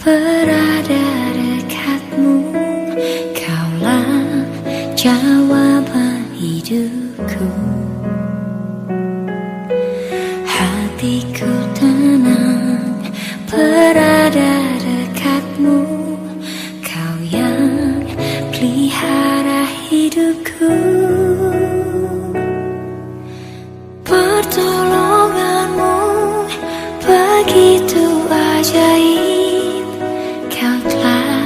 berada dekatmu, kaulah jawaban hidupku. Hatiku tenang berada dekatmu, kau yang pelihara hidupku. Pertolonganmu begitu ajaib, kau telah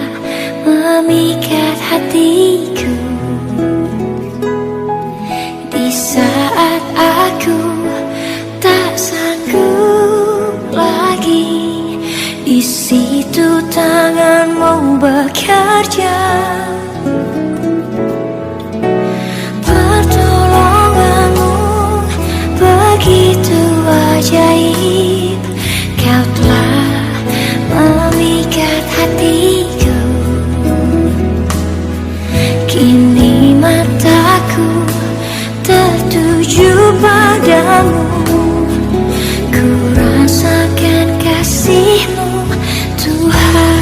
memikat hatiku. Di saat aku tak sanggup lagi, di situ tanganmu bekerja. Pertolonganmu begitu ajaib, kau telah memikat hatiku. Kini mataku tertuju padamu, ku rasakan kasih-Mu, Tuhan.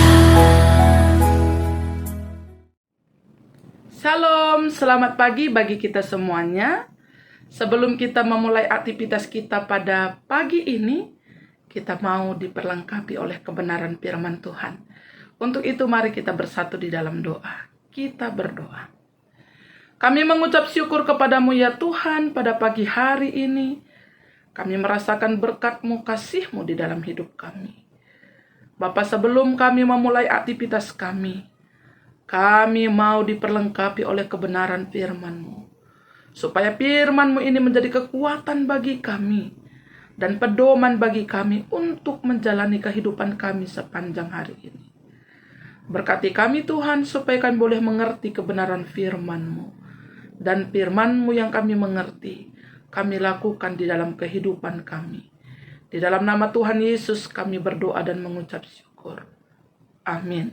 Shalom, selamat pagi bagi kita semuanya. Sebelum kita memulai aktivitas kita pada pagi ini, kita mau diperlengkapi oleh kebenaran firman Tuhan. Untuk itu mari kita bersatu di dalam doa. Kita berdoa. Kami mengucap syukur kepadamu ya Tuhan pada pagi hari ini. Kami merasakan berkat-Mu, kasih-Mu di dalam hidup kami. Bapa, sebelum kami memulai aktivitas kami mau diperlengkapi oleh kebenaran firman-Mu. Supaya firman-Mu ini menjadi kekuatan bagi kami dan pedoman bagi kami untuk menjalani kehidupan kami sepanjang hari ini. Berkati kami Tuhan supaya kami boleh mengerti kebenaran firman-Mu. Dan firman-Mu yang kami mengerti, kami lakukan di dalam kehidupan kami. Di dalam nama Tuhan Yesus kami berdoa dan mengucap syukur. Amin.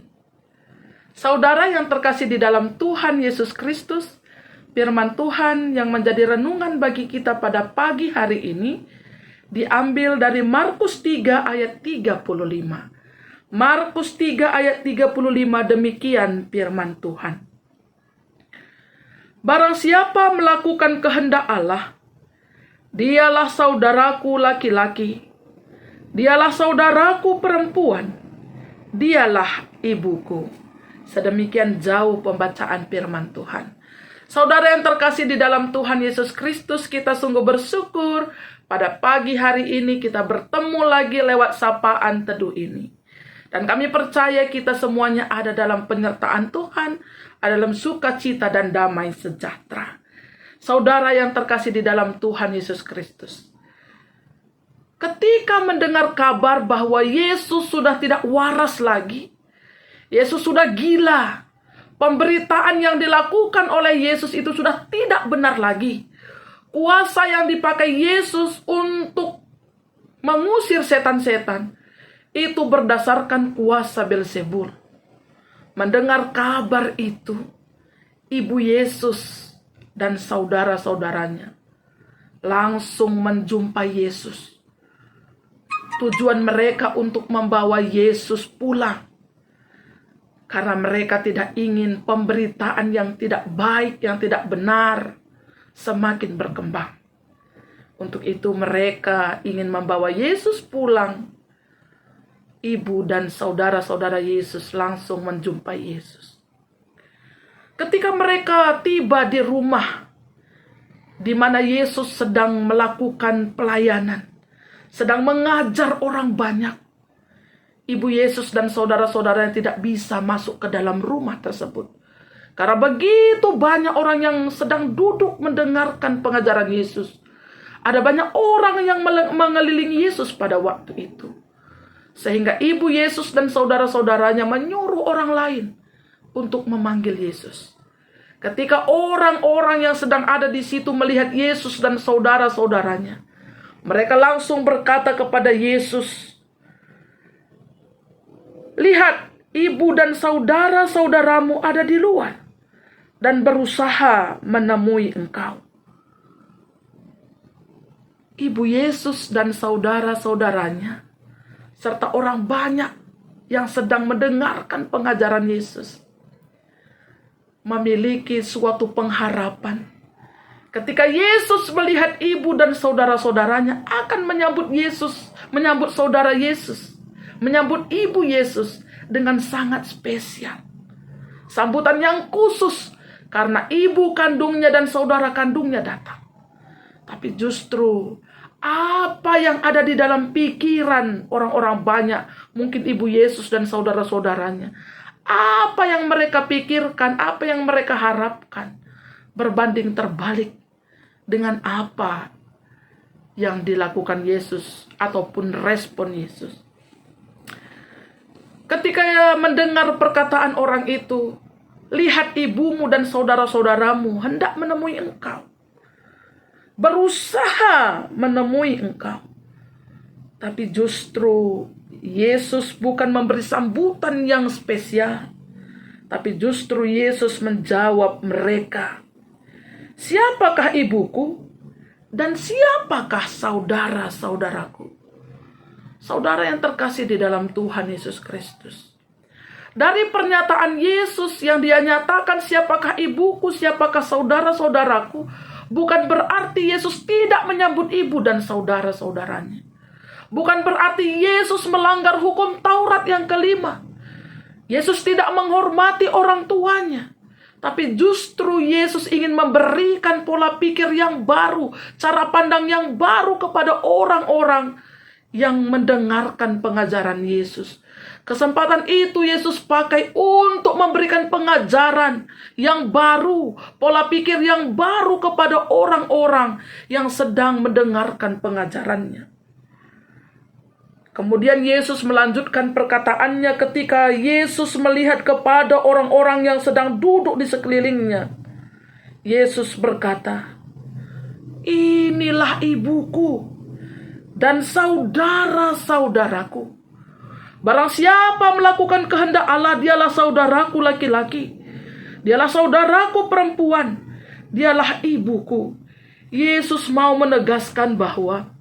Saudara yang terkasih di dalam Tuhan Yesus Kristus, firman Tuhan yang menjadi renungan bagi kita pada pagi hari ini diambil dari Markus 3 ayat 35. Markus 3 ayat 35 demikian firman Tuhan. Barang siapa melakukan kehendak Allah, dialah saudaraku laki-laki, dialah saudaraku perempuan, dialah ibuku. Sedemikian jauh pembacaan firman Tuhan. Saudara yang terkasih di dalam Tuhan Yesus Kristus, kita sungguh bersyukur pada pagi hari ini kita bertemu lagi lewat sapaan teduh ini. Dan kami percaya kita semuanya ada dalam penyertaan Tuhan, ada dalam sukacita dan damai sejahtera. Saudara yang terkasih di dalam Tuhan Yesus Kristus, ketika mendengar kabar bahwa Yesus sudah tidak waras lagi, Yesus sudah gila, pemberitaan yang dilakukan oleh Yesus itu sudah tidak benar lagi. Kuasa yang dipakai Yesus untuk mengusir setan-setan itu berdasarkan kuasa Beelzebul. Mendengar kabar itu, ibu Yesus dan saudara-saudaranya langsung menjumpai Yesus. Tujuan mereka untuk membawa Yesus pulang. Karena mereka tidak ingin pemberitaan yang tidak baik, yang tidak benar semakin berkembang. Untuk itu mereka ingin membawa Yesus pulang. Ibu dan saudara-saudara Yesus langsung menjumpai Yesus. Ketika mereka tiba di rumah di mana Yesus sedang melakukan pelayanan, sedang mengajar orang banyak, Ibu Yesus dan saudara-saudaranya tidak bisa masuk ke dalam rumah tersebut. Karena begitu banyak orang yang sedang duduk mendengarkan pengajaran Yesus. Ada banyak orang yang mengelilingi Yesus pada waktu itu. Sehingga Ibu Yesus dan saudara-saudaranya menyuruh orang lain untuk memanggil Yesus. Ketika orang-orang yang sedang ada di situ melihat Yesus dan saudara-saudaranya, mereka langsung berkata kepada Yesus, "Lihat, ibu dan saudara-saudaramu ada di luar dan berusaha menemui engkau." Ibu Yesus dan saudara-saudaranya serta orang banyak yang sedang mendengarkan pengajaran Yesus memiliki suatu pengharapan. Ketika Yesus melihat ibu dan saudara-saudaranya akan menyambut Yesus, menyambut saudara Yesus, menyambut ibu Yesus dengan sangat spesial. Sambutan yang khusus karena ibu kandungnya dan saudara kandungnya datang. Tapi justru apa yang ada di dalam pikiran orang-orang banyak, mungkin ibu Yesus dan saudara-saudaranya, apa yang mereka pikirkan, apa yang mereka harapkan, berbanding terbalik dengan apa yang dilakukan Yesus ataupun respon Yesus. Ketika mendengar perkataan orang itu, lihat ibumu dan saudara-saudaramu hendak menemui engkau, berusaha menemui engkau. Tapi justru Yesus bukan memberi sambutan yang spesial, tapi justru Yesus menjawab mereka, siapakah ibuku dan siapakah saudara-saudaraku? Saudara yang terkasih di dalam Tuhan Yesus Kristus, dari pernyataan Yesus yang dia nyatakan siapakah ibuku, siapakah saudara-saudaraku, bukan berarti Yesus tidak menyambut ibu dan saudara-saudaranya. Bukan berarti Yesus melanggar hukum Taurat yang kelima. Yesus tidak menghormati orang tuanya. Tapi justru Yesus ingin memberikan pola pikir yang baru, cara pandang yang baru kepada orang-orang yang mendengarkan pengajaran Yesus. Kesempatan itu Yesus pakai untuk memberikan pengajaran yang baru, pola pikir yang baru kepada orang-orang yang sedang mendengarkan pengajarannya. Kemudian Yesus melanjutkan perkataannya ketika Yesus melihat kepada orang-orang yang sedang duduk di sekelilingnya. Yesus berkata, inilah ibuku dan saudara-saudaraku. Barang siapa melakukan kehendak Allah, dialah saudaraku laki-laki, dialah saudaraku perempuan, dialah ibuku. Yesus mau menegaskan bahwa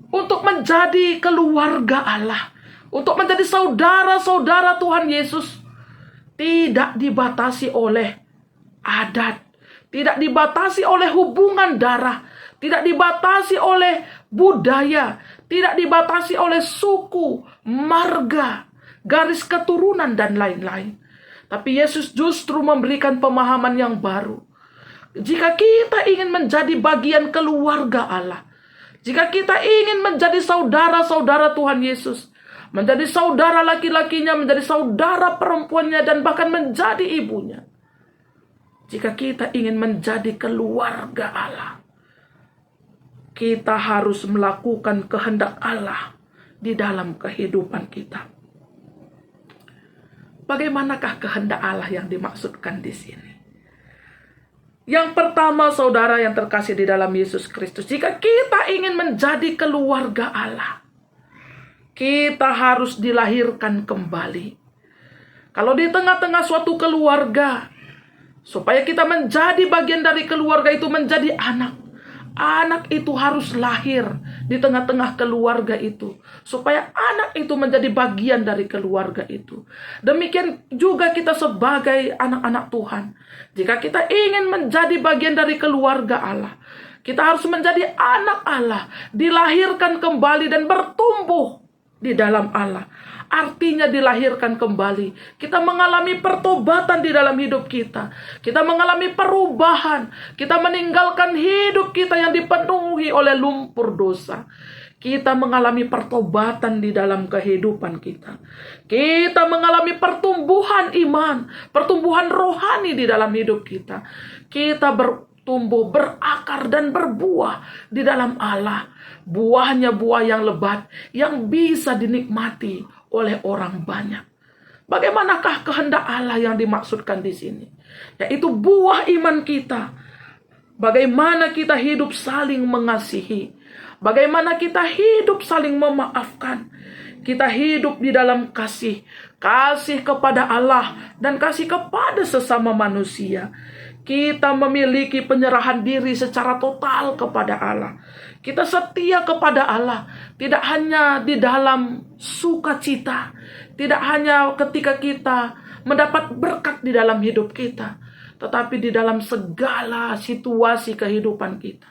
untuk menjadi keluarga Allah, untuk menjadi saudara-saudara Tuhan Yesus, tidak dibatasi oleh adat, tidak dibatasi oleh hubungan darah, tidak dibatasi oleh budaya, tidak dibatasi oleh suku, marga, garis keturunan, dan lain-lain. Tapi Yesus justru memberikan pemahaman yang baru. Jika kita ingin menjadi bagian keluarga Allah, jika kita ingin menjadi saudara-saudara Tuhan Yesus, menjadi saudara laki-lakinya, menjadi saudara perempuannya, dan bahkan menjadi ibunya, jika kita ingin menjadi keluarga Allah, kita harus melakukan kehendak Allah di dalam kehidupan kita. Bagaimanakah kehendak Allah yang dimaksudkan di sini? Yang pertama, saudara yang terkasih di dalam Yesus Kristus, jika kita ingin menjadi keluarga Allah, kita harus dilahirkan kembali. Kalau di tengah-tengah suatu keluarga, supaya kita menjadi bagian dari keluarga itu, menjadi anak, anak itu harus lahir di tengah-tengah keluarga itu, supaya anak itu menjadi bagian dari keluarga itu. Demikian juga kita sebagai anak-anak Tuhan. Jika kita ingin menjadi bagian dari keluarga Allah, kita harus menjadi anak Allah, dilahirkan kembali dan bertumbuh di dalam Allah. Artinya dilahirkan kembali. Kita mengalami pertobatan di dalam hidup kita. Kita mengalami perubahan. Kita meninggalkan hidup kita yang dipenuhi oleh lumpur dosa. Kita mengalami pertobatan di dalam kehidupan kita. Kita mengalami pertumbuhan iman, pertumbuhan rohani di dalam hidup kita. Kita bertumbuh, berakar, dan berbuah di dalam Allah. Buahnya buah yang lebat, yang bisa dinikmati oleh orang banyak. Bagaimanakah kehendak Allah yang dimaksudkan di sini? Yaitu buah iman kita. Bagaimana kita hidup saling mengasihi. Bagaimana kita hidup saling memaafkan. Kita hidup di dalam kasih. Kasih kepada Allah dan kasih kepada sesama manusia. Kita memiliki penyerahan diri secara total kepada Allah. Kita setia kepada Allah. Tidak hanya di dalam sukacita, tidak hanya ketika kita mendapat berkat di dalam hidup kita, tetapi di dalam segala situasi kehidupan kita.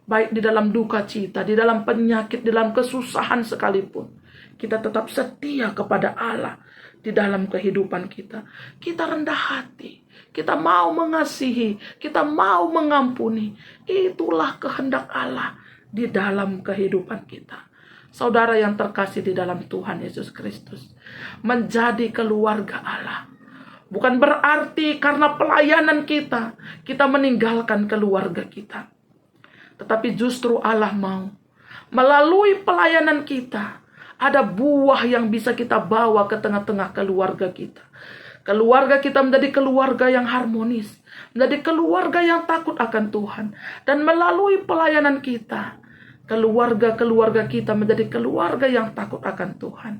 Baik di dalam duka cita, di dalam penyakit, di dalam kesusahan sekalipun, kita tetap setia kepada Allah di dalam kehidupan kita. Kita rendah hati, kita mau mengasihi, kita mau mengampuni. Itulah kehendak Allah di dalam kehidupan kita. Saudara yang terkasih di dalam Tuhan Yesus Kristus, menjadi keluarga Allah bukan berarti karena pelayanan kita meninggalkan keluarga kita. Tetapi justru Allah mau melalui pelayanan kita ada buah yang bisa kita bawa ke tengah-tengah keluarga kita. Keluarga kita menjadi keluarga yang harmonis, menjadi keluarga yang takut akan Tuhan. Dan melalui pelayanan kita, keluarga-keluarga kita menjadi keluarga yang takut akan Tuhan.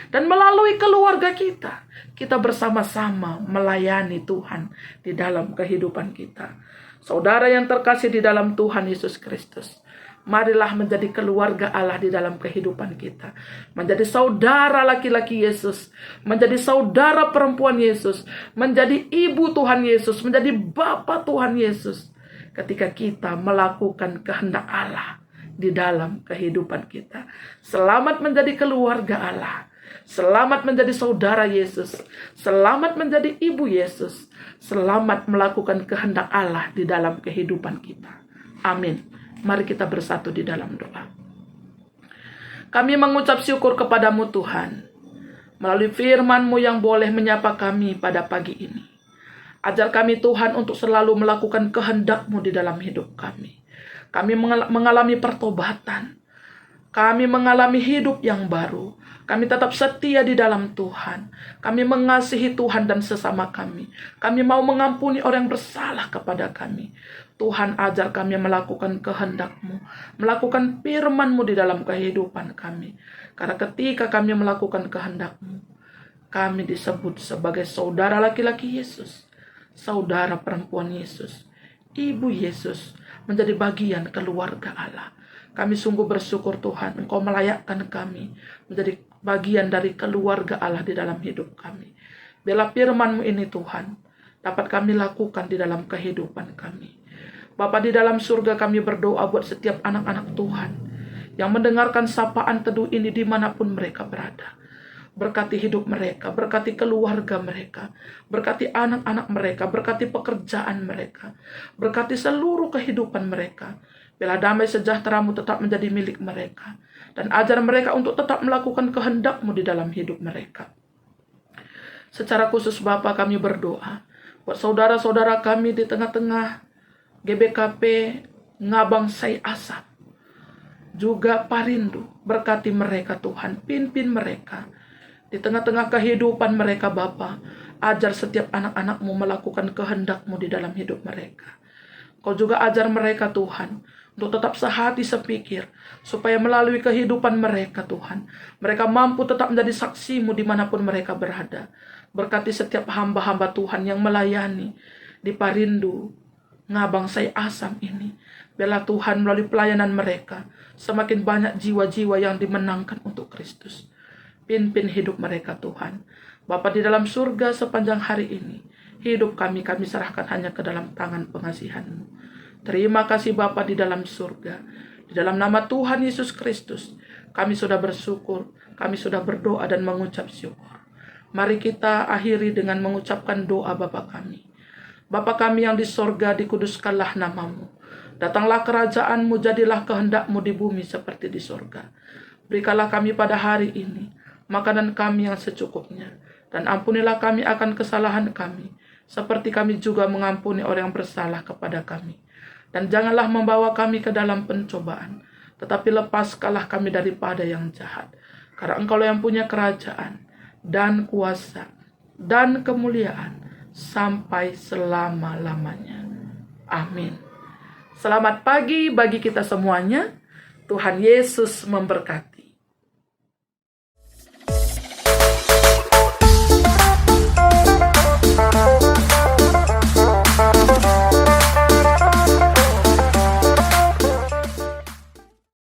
Dan melalui keluarga kita bersama-sama melayani Tuhan di dalam kehidupan kita. Saudara yang terkasih di dalam Tuhan Yesus Kristus, marilah menjadi keluarga Allah di dalam kehidupan kita. Menjadi saudara laki-laki Yesus, menjadi saudara perempuan Yesus, menjadi ibu Tuhan Yesus, menjadi bapa Tuhan Yesus. Ketika kita melakukan kehendak Allah di dalam kehidupan kita. Selamat menjadi keluarga Allah. Selamat menjadi saudara Yesus. Selamat menjadi ibu Yesus. Selamat melakukan kehendak Allah di dalam kehidupan kita. Amin. Mari kita bersatu di dalam doa. Kami mengucap syukur kepadamu Tuhan, melalui firman-Mu yang boleh menyapa kami pada pagi ini. Ajar kami Tuhan untuk selalu melakukan kehendak-Mu di dalam hidup kami. Kami mengalami pertobatan. Kami mengalami hidup yang baru. Kami tetap setia di dalam Tuhan. Kami mengasihi Tuhan dan sesama kami. Kami mau mengampuni orang yang bersalah kepada kami. Tuhan, ajar kami melakukan kehendak-Mu, melakukan firman-Mu di dalam kehidupan kami. Karena ketika kami melakukan kehendak-Mu, kami disebut sebagai saudara laki-laki Yesus, saudara perempuan Yesus, ibu Yesus, menjadi bagian keluarga Allah. Kami sungguh bersyukur Tuhan, Engkau melayakkan kami menjadi bagian dari keluarga Allah di dalam hidup kami. Biarlah firman-Mu ini Tuhan dapat kami lakukan di dalam kehidupan kami. Bapa di dalam surga, kami berdoa buat setiap anak-anak Tuhan yang mendengarkan sapaan teduh ini dimanapun mereka berada. Berkati hidup mereka, berkati keluarga mereka, berkati anak-anak mereka, berkati pekerjaan mereka, berkati seluruh kehidupan mereka. Bila damai sejahtera-Mu tetap menjadi milik mereka, dan ajar mereka untuk tetap melakukan kehendak-Mu di dalam hidup mereka. Secara khusus Bapa, kami berdoa buat saudara-saudara kami di tengah-tengah GBKP Ngabang Sai Asap, juga Parindu. Berkati mereka Tuhan, pimpin mereka di tengah-tengah kehidupan mereka Bapa. Ajar setiap anak-anak-Mu melakukan kehendak-Mu di dalam hidup mereka. Kau juga ajar mereka Tuhan untuk tetap sehati sepikir, supaya melalui kehidupan mereka Tuhan, mereka mampu tetap menjadi saksi-Mu dimanapun mereka berada. Berkati setiap hamba-hamba Tuhan yang melayani di Parindu Ngabang Sai Asam ini. Biarlah Tuhan melalui pelayanan mereka semakin banyak jiwa-jiwa yang dimenangkan untuk Kristus. Pimpin hidup mereka Tuhan. Bapa di dalam surga, sepanjang hari ini hidup kami serahkan hanya ke dalam tangan pengasihan-Mu. Terima kasih Bapa di dalam surga. Di dalam nama Tuhan Yesus Kristus, kami sudah bersyukur, kami sudah berdoa dan mengucap syukur. Mari kita akhiri dengan mengucapkan doa Bapa kami. Bapa kami yang di sorga, dikuduskanlah nama-Mu. Datanglah kerajaan-Mu, jadilah kehendak-Mu di bumi seperti di sorga. Berikanlah kami pada hari ini makanan kami yang secukupnya. Dan ampunilah kami akan kesalahan kami, seperti kami juga mengampuni orang yang bersalah kepada kami. Dan janganlah membawa kami ke dalam pencobaan, tetapi lepaskanlah kami daripada yang jahat. Karena Engkau yang punya kerajaan, dan kuasa, dan kemuliaan, sampai selama-lamanya. Amin. Selamat pagi bagi kita semuanya. Tuhan Yesus memberkati.